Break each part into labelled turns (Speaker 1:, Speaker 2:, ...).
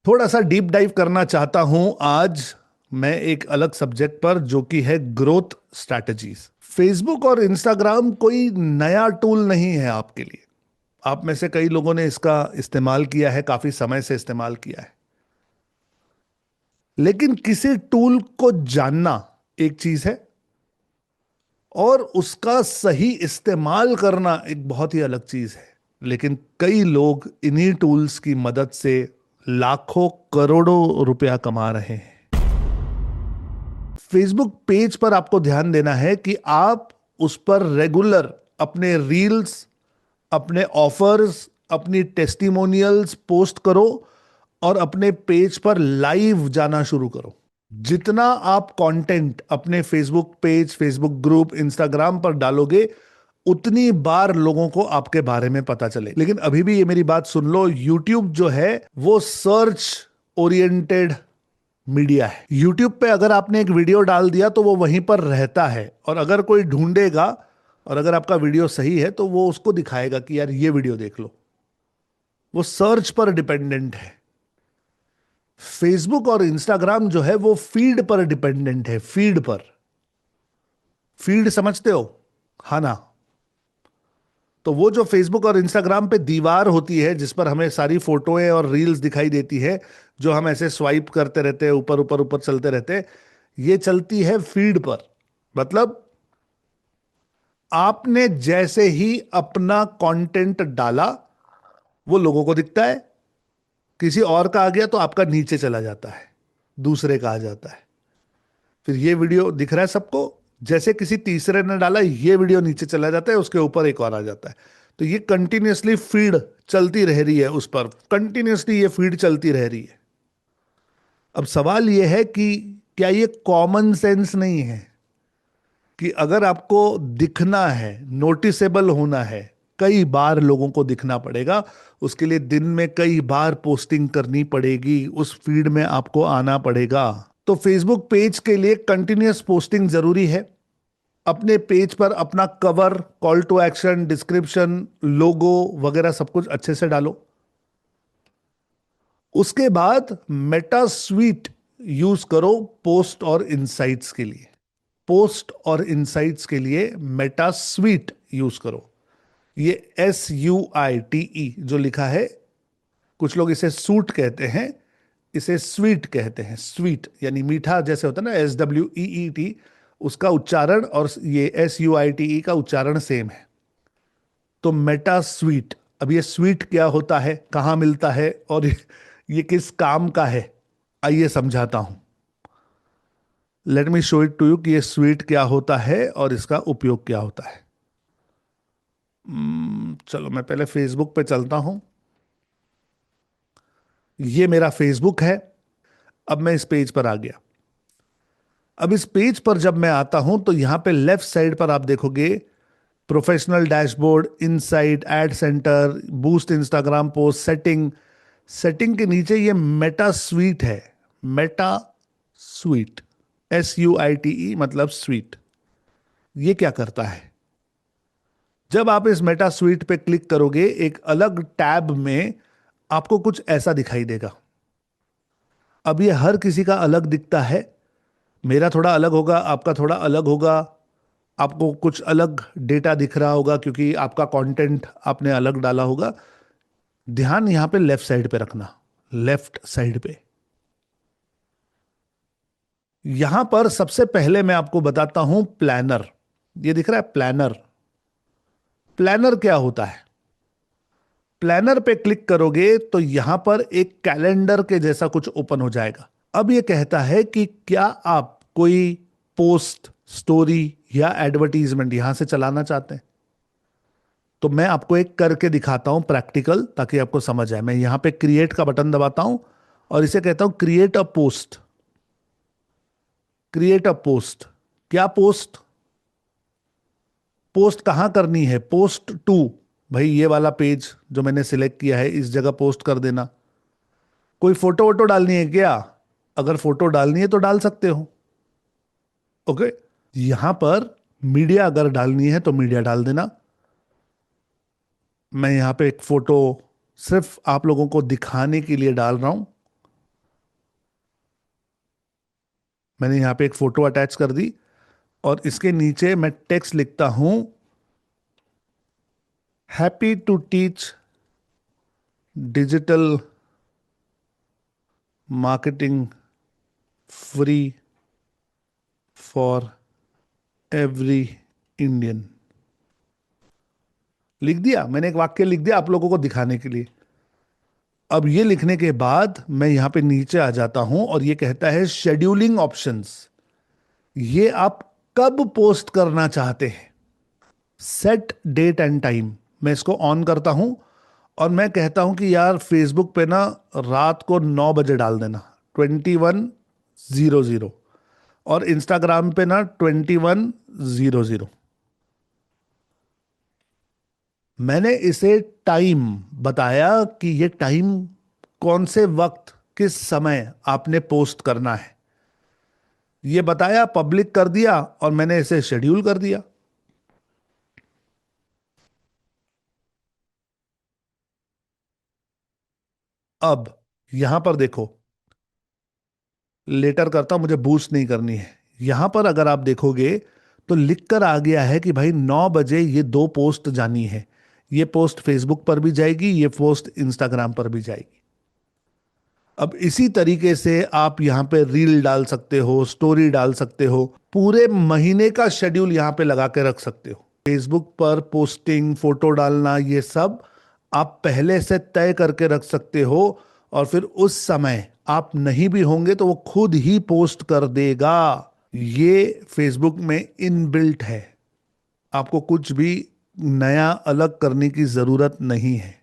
Speaker 1: थोड़ा सा deep dive करना चाहता हूं आज मैं एक अलग सब्जेक्ट पर, जो कि है ग्रोथ स्ट्रैटेजीज। फेसबुक और इंस्टाग्राम कोई नया टूल नहीं है आपके लिए। आप में से कई लोगों ने इसका इस्तेमाल किया है, काफी समय से इस्तेमाल किया है। लेकिन किसी टूल को जानना एक चीज है और उसका सही इस्तेमाल करना एक बहुत ही अलग चीज है। लेकिन कई लोग इन्हीं टूल्स की मदद से लाखों करोड़ों रुपया कमा रहे हैं। फेसबुक पेज पर आपको ध्यान देना है कि आप उस पर रेगुलर अपने रील्स, अपने ऑफर्स, अपनी टेस्टिमोनियल्स पोस्ट करो और अपने पेज पर लाइव जाना शुरू करो। जितना आप कंटेंट अपने Facebook page, Facebook group, Instagram पर डालोगे, उतनी बार लोगों को आपके बारे में पता चले। लेकिन अभी भी ये मेरी बात सुन लो, यूट्यूब जो है वो सर्च ओरिएंटेड मीडिया है। यूट्यूब पे अगर आपने एक वीडियो डाल दिया तो वो वहीं पर रहता है, और अगर कोई ढूंढेगा और अगर आपका वीडियो सही है तो वो उसको दिखाएगा कि यार ये वीडियो देख लो। वो सर्च पर डिपेंडेंट है। फेसबुक और इंस्टाग्राम जो है वो फीड पर डिपेंडेंट है। फीड पर, फीड समझते हो, हाँ ना? तो वो जो फेसबुक और इंस्टाग्राम पे दीवार होती है जिस पर हमें सारी फोटोएं और रील्स दिखाई देती है, जो हम ऐसे स्वाइप करते रहते हैं, ऊपर ऊपर ऊपर चलते रहते हैं, ये चलती है फीड पर। मतलब आपने जैसे ही अपना कंटेंट डाला वो लोगों को दिखता है, किसी और का आ गया तो आपका नीचे चला जाता है, दूसरे का आ जाता है, फिर ये वीडियो दिख रहा है सबको, जैसे किसी तीसरे ने डाला ये वीडियो नीचे चला जाता है, उसके ऊपर एक और आ जाता है। तो ये कंटिन्यूअसली फीड चलती रह रही है, उस पर कंटिन्यूअसली ये फीड चलती रह रही है। अब सवाल ये है कि क्या ये कॉमन सेंस नहीं है कि अगर आपको दिखना है, नोटिसेबल होना है, कई बार लोगों को दिखना पड़ेगा, उसके लिए दिन में कई बार पोस्टिंग करनी पड़ेगी, उस फीड में आपको आना पड़ेगा। तो फेसबुक पेज के लिए कंटिन्यूअस पोस्टिंग जरूरी है। अपने पेज पर अपना cover, call to action, description, logo वगैरह सब कुछ अच्छे से डालो। उसके बाद मेटा स्वीट यूज करो पोस्ट और इनसाइट्स के लिए। पोस्ट और इनसाइट्स के लिए मेटा स्वीट यूज करो। ये SUITE जो लिखा है, कुछ लोग इसे सूट कहते हैं, इसे स्वीट कहते हैं। स्वीट यानी मीठा जैसे होता है ना, SWEET, उसका उच्चारण और ये SUITE का उच्चारण सेम है। तो मेटा स्वीट। अब ये स्वीट क्या होता है, कहाँ मिलता है और ये किस काम का है, आइए समझाता हूं। Let me show it to you कि ये स्वीट क्या होता है और इसका उपयोग क्या होता है। चलो मैं पहले फेसबुक पे चलता हूं। ये मेरा फेसबुक है। अब मैं इस पेज पर आ गया। अब इस पेज पर जब मैं आता हूं तो यहां पे लेफ्ट साइड पर आप देखोगे professional dashboard, insight, ad center, boost Instagram post, setting. Setting के नीचे ये मेटा स्वीट है। मेटा स्वीट, SUITE मतलब स्वीट। ये क्या करता है? जब आप इस मेटा स्वीट पे क्लिक करोगे, एक अलग टैब में आपको कुछ ऐसा दिखाई देगा। अब ये हर किसी का अलग दिखता है। मेरा थोड़ा अलग होगा, आपका थोड़ा अलग होगा, आपको कुछ अलग डेटा दिख रहा होगा क्योंकि आपका कंटेंट आपने अलग डाला होगा। ध्यान यहां पे लेफ्ट साइड पे रखना। लेफ्ट साइड पे यहां पर सबसे पहले मैं आपको बताता हूं प्लानर। ये दिख रहा है प्लानर। प्लानर क्या होता है? प्लानर पे क्लिक करोगे तो यहां पर एक कैलेंडर के जैसा कुछ ओपन हो जाएगा। अब ये कहता है कि क्या आप कोई पोस्ट, स्टोरी या एडवर्टीजमेंट यहां से चलाना चाहते हैं? तो मैं आपको एक करके दिखाता हूं प्रैक्टिकल, ताकि आपको समझ आए। मैं यहां पे क्रिएट का बटन दबाता हूं और इसे कहता हूं create a post. Create a post. क्या पोस्ट? पोस्ट कहां करनी है? पोस्ट टू, भाई ये वाला पेज जो मैंने सिलेक्ट किया है इस जगह पोस्ट कर देना। कोई फोटो वोटो डालनी है क्या? अगर फोटो डालनी है तो डाल सकते हो। ओके। यहां पर मीडिया अगर डालनी है तो मीडिया डाल देना। मैं यहां पे एक फोटो सिर्फ आप लोगों को दिखाने के लिए डाल रहा हूं। मैंने यहाँ पे एक फोटो अटैच कर दी और इसके नीचे मैं टेक्स्ट लिखता हूं, happy to teach digital marketing free for every Indian. लिख दिया मैंने, एक वाक्य लिख दिया आप लोगों को दिखाने के लिए। अब ये लिखने के बाद मैं यहां पे नीचे आ जाता हूं और ये कहता है शेड्यूलिंग ऑप्शंस। ये आप कब पोस्ट करना चाहते हैं, सेट डेट एंड टाइम। मैं इसको ऑन करता हूं और मैं कहता हूं कि यार फेसबुक पे ना रात को 9 बजे डाल देना, 21:00, और इंस्टाग्राम पे ना 21:00। मैंने इसे टाइम बताया कि ये टाइम कौन से वक्त किस समय आपने पोस्ट करना है, ये बताया, पब्लिक कर दिया और मैंने इसे शेड्यूल कर दिया। अब यहां पर देखो, लेटर करता हूं, मुझे बूस्ट नहीं करनी है। यहां पर अगर आप देखोगे तो लिख कर आ गया है कि भाई 9 बजे ये दो पोस्ट जानी है। ये पोस्ट फेसबुक पर भी जाएगी, ये पोस्ट इंस्टाग्राम पर भी जाएगी। अब इसी तरीके से आप यहां पे रील डाल सकते हो, स्टोरी डाल सकते हो, पूरे महीने का शेड्यूल यहां पे लगा के रख सकते हो। फेसबुक पर पोस्टिंग, फोटो डालना, ये सब आप पहले से तय करके रख सकते हो और फिर उस समय आप नहीं भी होंगे तो वो खुद ही पोस्ट कर देगा। ये फेसबुक में इनबिल्ट है, आपको कुछ भी नया अलग करने की जरूरत नहीं है,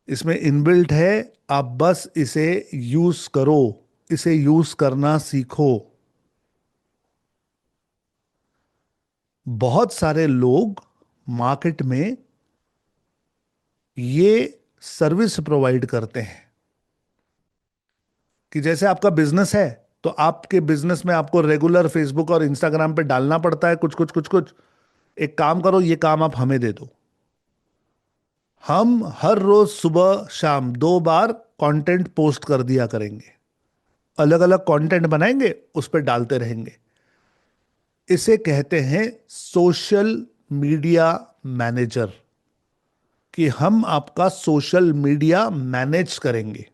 Speaker 1: इसमें इनबिल्ट है। आप बस इसे यूज करो, इसे यूज करना सीखो। बहुत सारे लोग मार्केट में ये सर्विस प्रोवाइड करते हैं कि जैसे आपका बिजनेस है तो आपके बिजनेस में आपको रेगुलर फेसबुक और इंस्टाग्राम पे डालना पड़ता है कुछ कुछ कुछ कुछ। एक काम करो, ये काम आप हमें दे दो, हम हर रोज सुबह शाम 2 बार कंटेंट पोस्ट कर दिया करेंगे, अलग अलग कंटेंट बनाएंगे, उस पर डालते रहेंगे। इसे कहते हैं सोशल मीडिया मैनेजर, कि हम आपका सोशल मीडिया मैनेज करेंगे।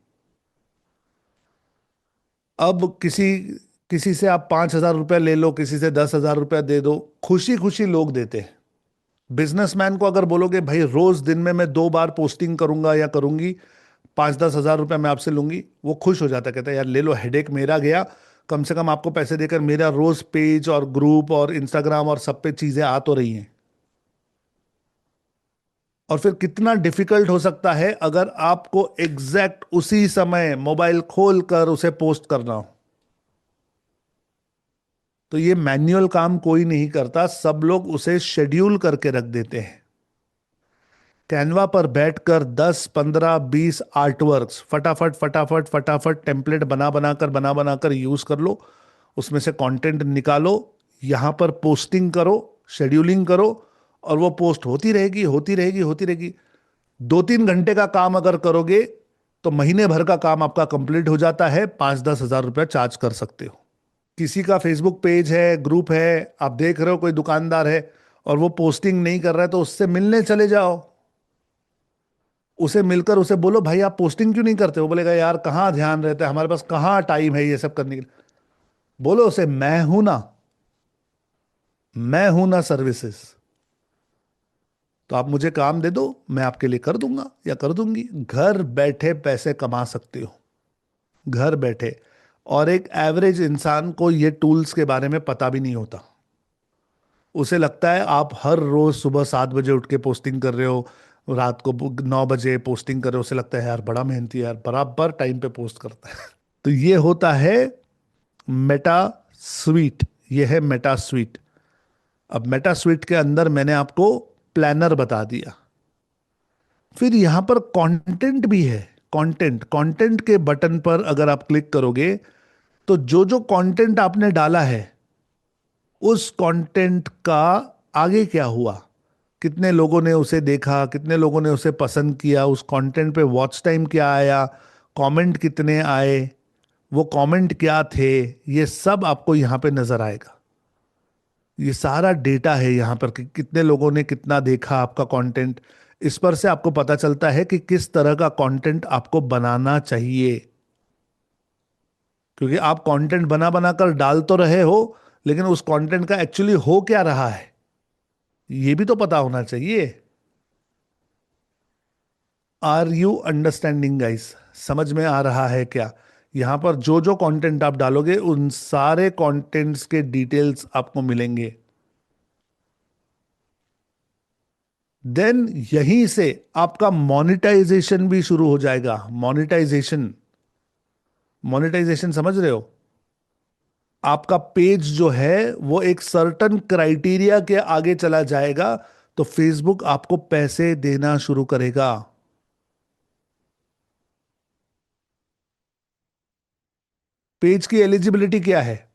Speaker 1: अब किसी किसी से आप 5,000 रुपया ले लो, किसी से 10,000 रुपया दे दो, खुशी खुशी लोग देते हैं। बिजनेसमैन को अगर बोलोगे भाई रोज दिन में मैं 2 बार पोस्टिंग करूंगा या करूंगी, 5-10 हज़ार रुपया मैं आपसे लूंगी, वो खुश हो जाता है, कहता है यार ले लो, हेडेक मेरा गया, कम से कम आपको पैसे देकर मेरा रोज पेज और ग्रुप और इंस्टाग्राम और सब पे चीजें आ तो रही हैं। और फिर कितना डिफिकल्ट हो सकता है अगर आपको एग्जैक्ट उसी समय मोबाइल खोल कर उसे पोस्ट करना हो। तो ये मैन्युअल काम कोई नहीं करता, सब लोग उसे शेड्यूल करके रख देते हैं। कैनवा पर बैठकर 10, 15, 20 आर्टवर्क्स फटाफट फटाफट फटाफट टेम्पलेट बना बनाकर यूज कर लो, उसमें से कंटेंट निकालो, यहां पर पोस्टिंग करो, शेड्यूलिंग करो, और वो पोस्ट होती रहेगी होती रहेगी होती रहेगी। 2-3 घंटे का काम अगर करोगे तो महीने भर का काम आपका कंप्लीट हो जाता है, 5-10 हज़ार रुपया चार्ज कर सकते हो। किसी का फेसबुक पेज है, ग्रुप है, आप देख रहे हो कोई दुकानदार है और वो पोस्टिंग नहीं कर रहा है, तो उससे मिलने चले जाओ, उसे मिलकर उसे बोलो भाई आप पोस्टिंग क्यों नहीं करते हो? बोलेगा यार कहाँ ध्यान रहता है, हमारे पास कहाँ टाइम है ये सब करने के लिए। बोलो उसे मैं हूं ना सर्विसेज, तो आप मुझे काम दे दो, मैं आपके लिए कर दूंगा या कर दूंगी। घर बैठे पैसे कमा सकते हो, घर बैठे। और एक एवरेज इंसान को ये टूल्स के बारे में पता भी नहीं होता, उसे लगता है आप हर रोज सुबह 7 बजे उठ के पोस्टिंग कर रहे हो, रात को 9 बजे पोस्टिंग कर रहे हो, उसे लगता है यार बड़ा मेहनती है यार, बराबर टाइम पे पोस्ट करता है। तो ये होता है मेटा स्वीट, ये है मेटा स्वीट। अब मेटा स्वीट के अंदर मैंने आपको प्लानर बता दिया। फिर यहां पर कंटेंट भी है, कंटेंट, कंटेंट के बटन पर अगर आप क्लिक करोगे तो जो जो कंटेंट आपने डाला है उस कंटेंट का आगे क्या हुआ, कितने लोगों ने उसे देखा, कितने लोगों ने उसे पसंद किया, उस कंटेंट पे वॉच टाइम क्या आया, कमेंट कितने आए, वो कमेंट क्या थे, ये सब आपको यहाँ पे नजर आएगा। ये सारा डेटा है यहाँ पर कि कितने लोगों ने कितना देखा आपका कंटेंट। इस पर से आपको पता चलता है कि किस तरह का कंटेंट आपको बनाना चाहिए, क्योंकि आप कंटेंट बना बना कर डाल तो रहे हो, लेकिन उस कंटेंट का एक्चुअली हो क्या रहा है ये भी तो पता होना चाहिए। Are you understanding guys? समझ में आ रहा है क्या? यहां पर जो जो कंटेंट आप डालोगे उन सारे कंटेंट्स के डिटेल्स आपको मिलेंगे। देन यहीं से आपका मोनेटाइजेशन भी शुरू हो जाएगा। मोनेटाइजेशन, मोनेटाइजेशन समझ रहे हो? आपका पेज जो है वो एक सर्टन क्राइटेरिया के आगे चला जाएगा तो फेसबुक आपको पैसे देना शुरू करेगा। पेज की एलिजिबिलिटी क्या है?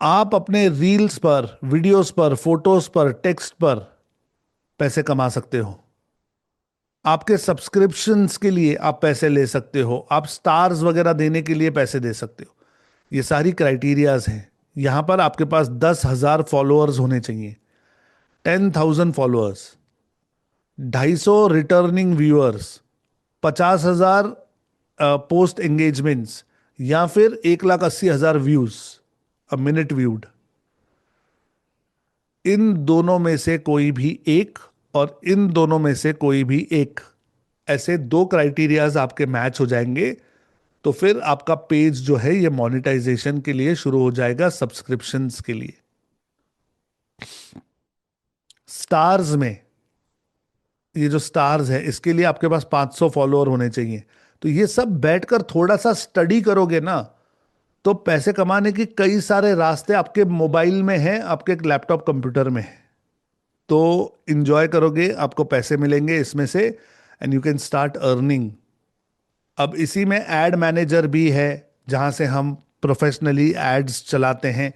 Speaker 1: आप अपने रील्स पर, वीडियोस पर, फोटोज पर, टेक्स्ट पर पैसे कमा सकते हो। आपके सब्सक्रिप्शंस के लिए आप पैसे ले सकते हो। आप स्टार्स वगैरह देने के लिए पैसे दे सकते हो। ये सारी क्राइटेरियाज हैं। यहां पर आपके पास 10,000 फॉलोअर्स होने चाहिए, 10,000 followers, 250 returning viewers, 50,000 post engagements, या फिर 1,80,000 व्यूज अ मिनट व्यूड। इन दोनों में से कोई भी एक, और इन दोनों में से कोई भी एक, ऐसे दो क्राइटेरियाज आपके मैच हो जाएंगे तो फिर आपका पेज जो है ये मोनेटाइजेशन के लिए शुरू हो जाएगा, सब्सक्रिप्शंस के लिए। स्टार्स में, ये जो स्टार्स है इसके लिए आपके पास 500 फॉलोअर होने चाहिए। तो ये सब बैठकर थोड़ा सा स्टडी करोगे ना, तो पैसे कमाने की कई सारे रास्ते आपके मोबाइल में हैं, आपके लैपटॉप कंप्यूटर में है। तो इंजॉय करोगे, आपको पैसे मिलेंगे इसमें से, and you can start earning. अब इसी में एड मैनेजर भी है जहां से हम प्रोफेशनली एड्स चलाते हैं।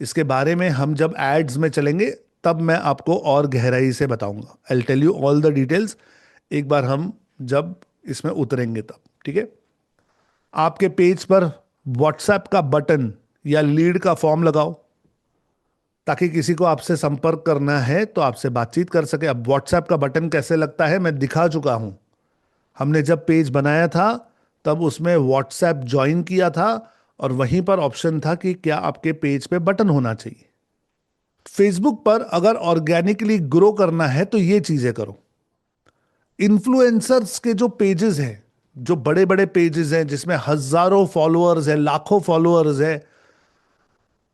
Speaker 1: इसके बारे में हम जब एड्स में चलेंगे तब मैं आपको और गहराई से बताऊंगा। I tell you all the details एक बार हम जब इसमें उतरेंगे तब, ठीक है? आपके पेज पर व्हाट्सएप का बटन या लीड का फॉर्म लगाओ, ताकि किसी को आपसे संपर्क करना है तो आपसे बातचीत कर सके। अब व्हाट्सएप का बटन कैसे लगता है मैं दिखा चुका हूं। हमने जब पेज बनाया था तब उसमें व्हाट्सएप ज्वाइन किया था, और वहीं पर ऑप्शन था कि क्या आपके पेज पे बटन होना चाहिए। फेसबुक पर अगर ऑर्गेनिकली ग्रो करना है तो ये चीजें करो। इन्फ्लुएंसर्स के जो पेजेस हैं, जो बड़े बड़े पेजेस हैं जिसमें हजारों फॉलोअर्स हैं, लाखों फॉलोअर्स हैं,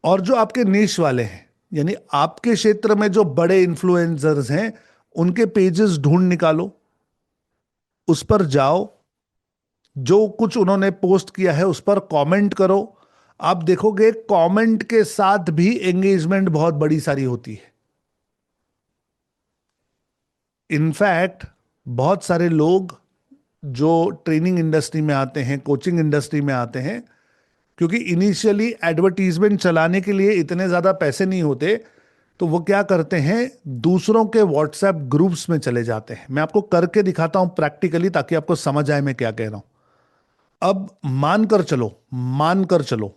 Speaker 1: और जो आपके निश वाले हैं, यानी आपके क्षेत्र में जो बड़े इन्फ्लुएंसर्स हैं, उनके पेजेस ढूंढ निकालो, उस पर जाओ, जो कुछ उन्होंने पोस्ट किया है उस पर कमेंट करो। आप देखोगे कमेंट के साथ भी एंगेजमेंट बहुत बड़ी सारी होती है। इनफैक्ट बहुत सारे लोग जो ट्रेनिंग इंडस्ट्री में आते हैं, कोचिंग इंडस्ट्री में आते हैं, क्योंकि इनिशियली एडवर्टीजमेंट चलाने के लिए इतने ज्यादा पैसे नहीं होते, तो वो क्या करते हैं, दूसरों के व्हाट्सएप ग्रुप्स में चले जाते हैं। मैं आपको करके दिखाता हूं प्रैक्टिकली, ताकि आपको समझ आए मैं क्या कह रहा हूं। अब मानकर चलो, मानकर चलो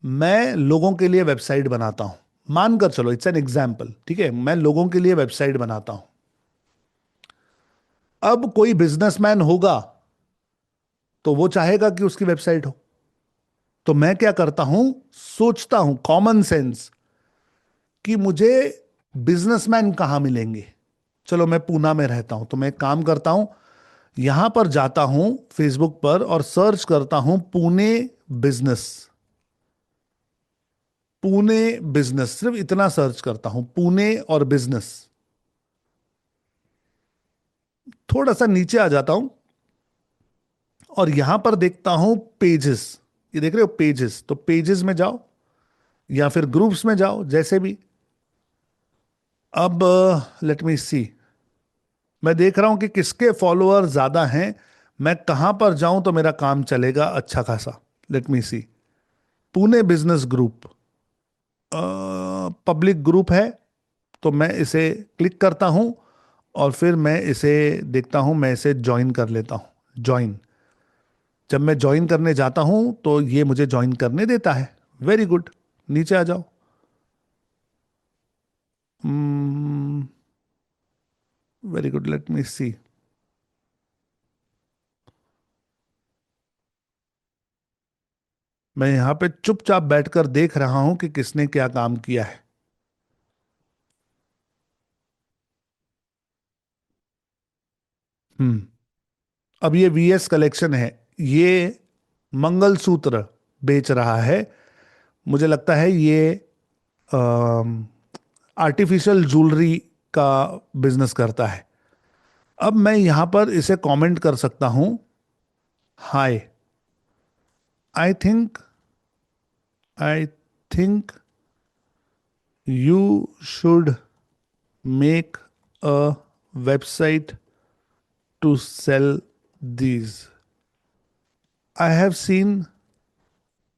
Speaker 1: मैं लोगों के लिए वेबसाइट बनाता हूं। मानकर चलो, इट्स एन एग्जाम्पल, ठीक है? मैं लोगों के लिए वेबसाइट बनाता हूं। अब कोई बिजनेसमैन होगा तो वो चाहेगा कि उसकी वेबसाइट हो। तो मैं क्या करता हूं, सोचता हूं कॉमन सेंस कि मुझे बिजनेसमैन कहां मिलेंगे। चलो मैं पूना में रहता हूं, तो मैं एक काम करता हूं, यहां पर जाता हूं फेसबुक पर और सर्च करता हूं पुणे बिजनेस। पुणे बिजनेस, सिर्फ इतना सर्च करता हूं, पुणे और बिजनेस। थोड़ा सा नीचे आ जाता हूं और यहां पर देखता हूं पेजेस। ये देख रहे हो पेजेस? तो पेजेस में जाओ या फिर ग्रुप्स में जाओ, जैसे भी। अब लेट मी सी, मैं देख रहा हूं कि किसके फॉलोअर ज्यादा हैं, मैं कहां पर जाऊं तो मेरा काम चलेगा अच्छा खासा। Let me see, Pune business group public group है, तो मैं इसे क्लिक करता हूं और फिर मैं इसे देखता हूँ, मैं इसे ज्वाइन कर लेता हूँ, ज्वाइन। जब मैं ज्वाइन करने जाता हूँ तो ये मुझे ज्वाइन करने देता है। वेरी गुड, नीचे आ जाओ। वेरी गुड, लेट मी सी। मैं यहाँ पे चुपचाप बैठकर देख रहा हूँ कि किसने क्या काम किया है। हम्म। अब ये वीएस कलेक्शन है, ये मंगलसूत्र बेच रहा है। मुझे लगता है ये आर्टिफिशियल ज्वेलरी का बिजनेस करता है। अब मैं यहां पर इसे कमेंट कर सकता हूं, hi, I think, I think you should make a website to sell these. I have seen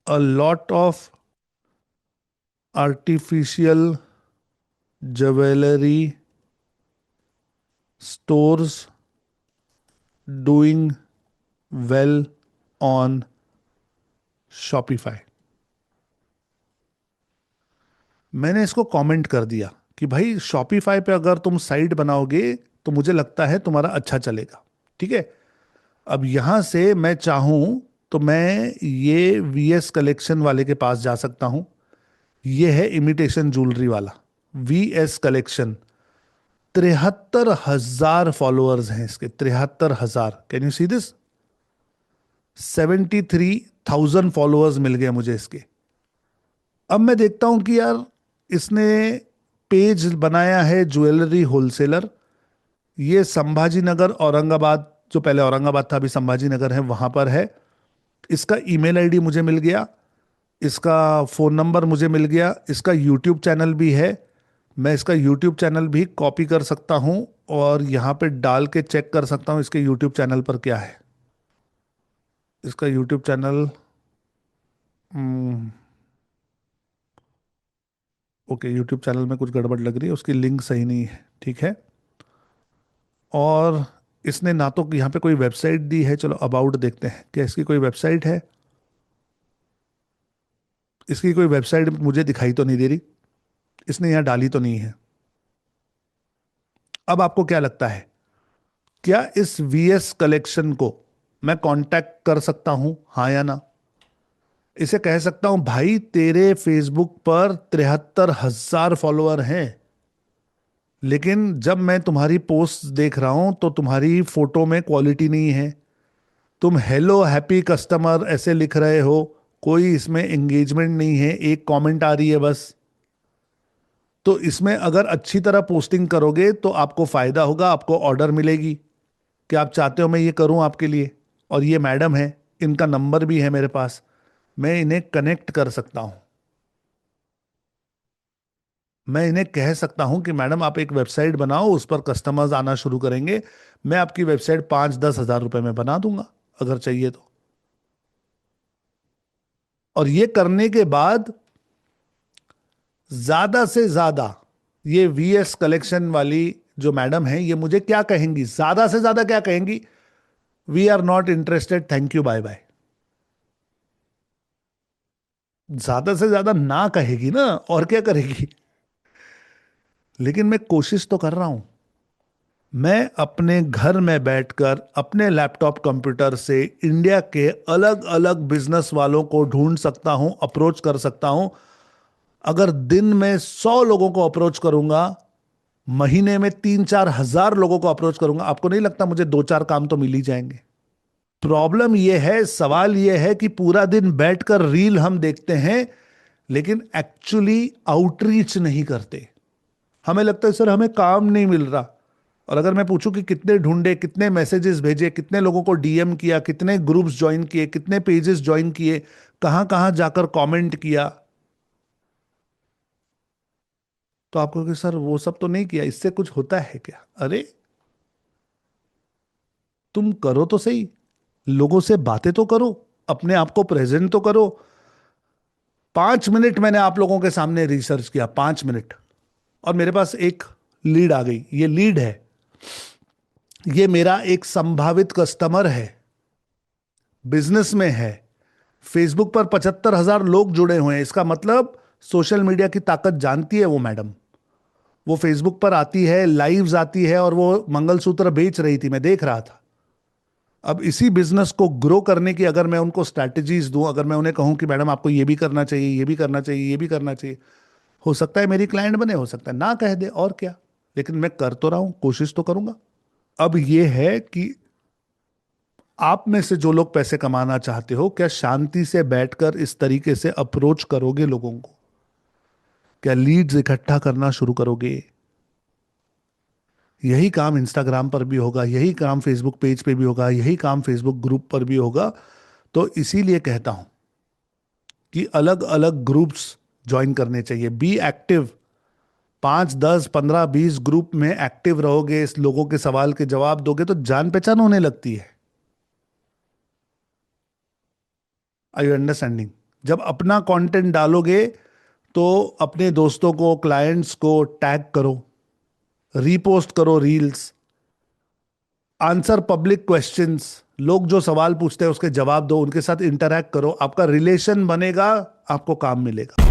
Speaker 1: a lot of artificial jewelry stores doing well on Shopify। मैंने इसको कमेंट कर दिया कि भाई शॉपिफाई पे अगर तुम साइट बनाओगे तो मुझे लगता है तुम्हारा अच्छा चलेगा। ठीक है। अब यहां से मैं चाहूं तो मैं ये वीएस कलेक्शन वाले के पास जा सकता हूं। ये है इमिटेशन ज्वेलरी वाला, वीएस कलेक्शन। 73,000 फॉलोअर्स हैं इसके, 73,000। Can you see this? 73,000 followers मिल गए मुझे इसके। अब मैं देखता हूं कि यार इसने पेज बनाया है ज्वेलरी होलसेलर। ये संभाजी नगर औरंगाबाद, जो पहले औरंगाबाद था अभी संभाजी नगर है, वहां पर है। इसका ईमेल आईडी मुझे मिल गया, इसका फोन नंबर मुझे मिल गया, इसका यूट्यूब चैनल भी है। मैं इसका यूट्यूब चैनल भी कॉपी कर सकता हूं और यहां पे डाल के चेक कर सकता हूं इसके यूट्यूब चैनल पर क्या है। इसका YouTube channel, okay, YouTube channel में कुछ गड़बड़ लग रही है, उसकी लिंक सही नहीं है। ठीक है। और इसने ना तो यहाँ पे कोई वेबसाइट दी है। चलो अबाउट देखते हैं, क्या इसकी कोई वेबसाइट है? इसकी कोई वेबसाइट मुझे दिखाई तो नहीं दे रही, इसने यहाँ डाली तो नहीं है। अब आपको क्या लगता है, क्या इस वीएस कलेक्शन को मैं कांटेक्ट कर सकता हूं, हाँ या ना? इसे कह सकता हूं, भाई तेरे फेसबुक पर 73,000 फॉलोअर हैं, लेकिन जब मैं तुम्हारी पोस्ट देख रहा हूं तो तुम्हारी फोटो में क्वालिटी नहीं है। तुम हेलो हैप्पी कस्टमर ऐसे लिख रहे हो, कोई इसमें एंगेजमेंट नहीं है, एक कमेंट आ रही है बस। तो इसमें अगर अच्छी तरह पोस्टिंग करोगे तो आपको फायदा होगा, आपको ऑर्डर मिलेगी कि आप चाहते हो मैं ये करूं आपके लिए। और ये मैडम है, इनका नंबर भी है मेरे पास, मैं इन्हें कनेक्ट कर सकता हूं। मैं इन्हें कह सकता हूं कि मैडम आप एक वेबसाइट बनाओ, उस पर कस्टमर्स आना शुरू करेंगे, मैं आपकी वेबसाइट 5-10 हज़ार रुपए में बना दूंगा अगर चाहिए तो। और ये करने के बाद ज्यादा से ज्यादा ये वीएस कलेक्शन वाली जो मैडम है ये मुझे क्या कहेंगी, ज्यादा से ज्यादा क्या कहेंगी, we are not interested, thank you, bye bye. ज्यादा से ज्यादा ना कहेगी ना, और क्या करेगी। लेकिन मैं कोशिश तो कर रहा हूं। मैं अपने घर में बैठकर अपने लैपटॉप कंप्यूटर से इंडिया के अलग अलग बिजनेस वालों को ढूंढ सकता हूं, अप्रोच कर सकता हूं। अगर दिन में 100 लोगों को अप्रोच करूंगा, महीने में 3-4 हज़ार लोगों को अप्रोच करूंगा, आपको नहीं लगता मुझे 2-4 काम तो मिल ही जाएंगे? प्रॉब्लम यह है, सवाल यह है कि पूरा दिन बैठकर रील हम देखते हैं लेकिन एक्चुअली आउटरीच नहीं करते। हमें लगता है सर हमें काम नहीं मिल रहा। और अगर मैं पूछूं कि कितने ढूंढे, कितने मैसेजेस भेजे, कितने लोगों को डीएम किया, कितने ग्रुप्स ज्वाइन किए, कितने पेजेस ज्वाइन किए, कहां कहां जाकर कमेंट किया, तो आपको कि सर वो सब तो नहीं किया, इससे कुछ होता है क्या? अरे तुम करो तो सही, लोगों से बातें तो करो, अपने आप को प्रेजेंट तो करो। 5 मिनट मैंने आप लोगों के सामने रिसर्च किया, 5 मिनट, और मेरे पास एक लीड आ गई। ये लीड है, ये मेरा एक संभावित कस्टमर है, बिजनेस में है, फेसबुक पर 75,000 लोग जुड़े हुए हैं, इसका मतलब सोशल मीडिया की ताकत जानती है वो मैडम। वो फेसबुक पर आती है, लाइव्स आती है, और वो मंगलसूत्र बेच रही थी, मैं देख रहा था। अब इसी बिजनेस को ग्रो करने की अगर मैं उनको स्ट्रैटेजीज दूं, अगर मैं उन्हें कहूं कि मैडम आपको ये भी करना चाहिए, ये भी करना चाहिए, ये भी करना चाहिए, हो सकता है मेरी क्लाइंट बने, हो सकता है ना कह दे, और क्या। लेकिन मैं कर तो रहा हूं, कोशिश तो करूंगा। अब ये है कि आप में से जो लोग पैसे कमाना चाहते हो, क्या शांति से बैठकर इस तरीके से अप्रोच करोगे लोगों को? क्या लीड्स इकट्ठा करना शुरू करोगे? यही काम इंस्टाग्राम पर भी होगा, यही काम फेसबुक पेज पे भी होगा, यही काम फेसबुक ग्रुप पर भी होगा। तो इसीलिए कहता हूं कि अलग अलग ग्रुप्स ज्वाइन करने चाहिए। Be active. 5, 10, 15, 20 ग्रुप में एक्टिव रहोगे, इस लोगों के सवाल के जवाब दोगे, तो जान पहचान होने लगती है। आई यू अंडरस्टैंडिंग? जब अपना कंटेंट डालोगे तो अपने दोस्तों को, क्लाइंट्स को टैग करो, रीपोस्ट करो रील्स, आंसर पब्लिक क्वेश्चंस, लोग जो सवाल पूछते हैं उसके जवाब दो, उनके साथ इंटरैक्ट करो, आपका रिलेशन बनेगा, आपको काम मिलेगा।